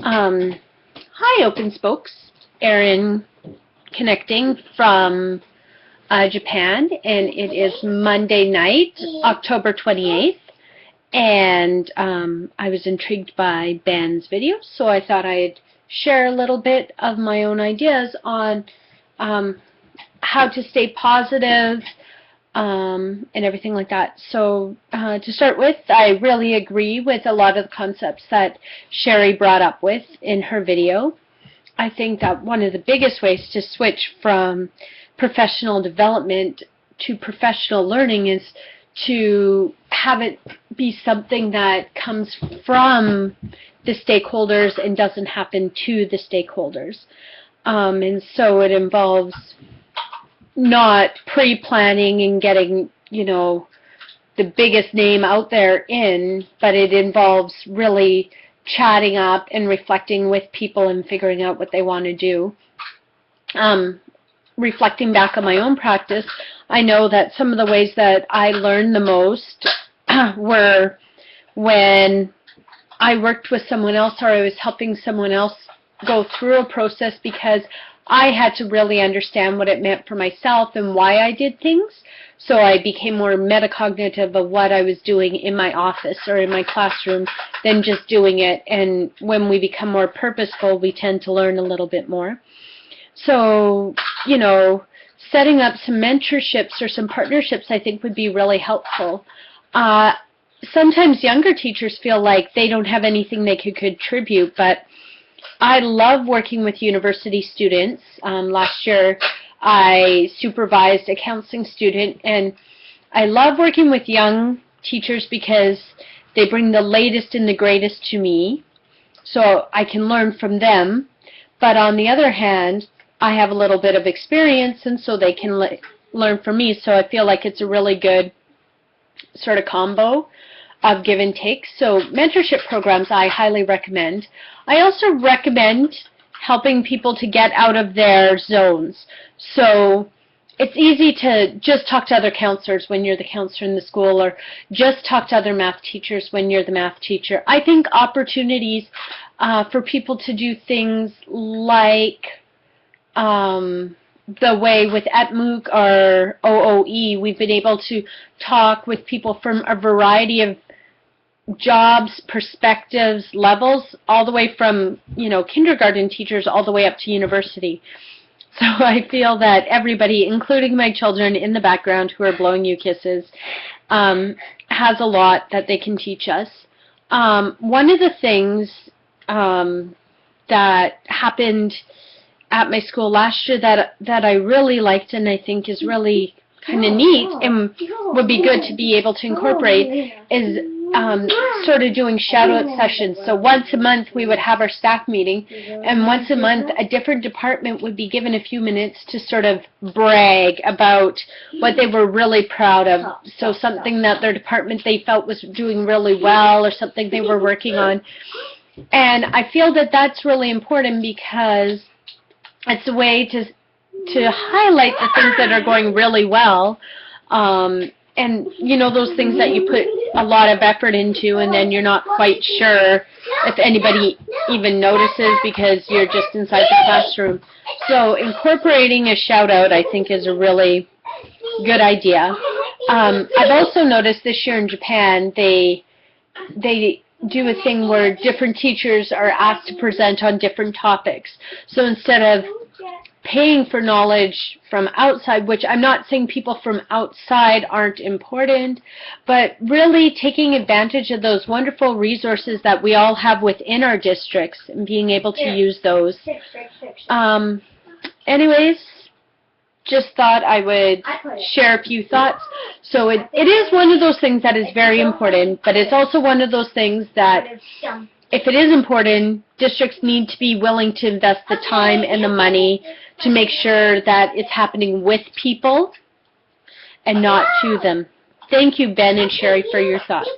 Hi, Open Spokes. Erin connecting from Japan, and it is Monday night, October 28th, and I was intrigued by Ben's video, so I thought I'd share a little bit of my own ideas on how to stay positive and everything like that. So to start with, I really agree with a lot of the concepts that Sherry brought up with in her video. I think that one of the biggest ways to switch from professional development to professional learning is to have it be something that comes from the stakeholders and doesn't happen to the stakeholders. And so it involves not pre-planning and getting, the biggest name out there in, but it involves really chatting up and reflecting with people and figuring out what they want to do. Reflecting back on my own practice, I know that some of the ways that I learned the most were when I worked with someone else or I was helping someone else go through a process, because I had to really understand what it meant for myself and why I did things. So I became more metacognitive of what I was doing in my office or in my classroom than just doing it. And when we become more purposeful, we tend to learn a little bit more. So, setting up some mentorships or some partnerships I think would be really helpful. Sometimes younger teachers feel like they don't have anything they could contribute, but I love working with university students. Last year I supervised a counseling student, and I love working with young teachers because they bring the latest and the greatest to me, so I can learn from them. But on the other hand, I have a little bit of experience, and so they can learn from me, so I feel like it's a really good sort of combo of give and take. So mentorship programs I highly recommend. I also recommend helping people to get out of their zones. So it's easy to just talk to other counselors when you're the counselor in the school, or just talk to other math teachers when you're the math teacher. I think opportunities for people to do things like the way with ETMOOC or OOE, we've been able to talk with people from a variety of jobs, perspectives, levels, all the way from, kindergarten teachers all the way up to university. So I feel that everybody, including my children in the background who are blowing you kisses, has a lot that they can teach us. One of the things that happened at my school last year that I really liked and I think is really kind of neat and would be good to be able to incorporate is sort of doing shout-out sessions. So once a month we would have our staff meeting, and once a month a different department would be given a few minutes to sort of brag about what they were really proud of. So something that their department they felt was doing really well, or something they were working on. And I feel that that's really important because it's a way to highlight the things that are going really well, and those things that you put a lot of effort into and then you're not quite sure if anybody even notices because you're just inside the classroom. So incorporating a shout out I think is a really good idea. I've also noticed this year in Japan they do a thing where different teachers are asked to present on different topics. So instead of paying for knowledge from outside, which I'm not saying people from outside aren't important, but really taking advantage of those wonderful resources that we all have within our districts and being able to use those. Anyways, just thought I would share a few thoughts. So it is one of those things that is very important, but it's also one of those things that if it is important, districts need to be willing to invest the time and the money to make sure that it's happening with people and not to them. Thank you, Ben and Sherry, for your thoughts.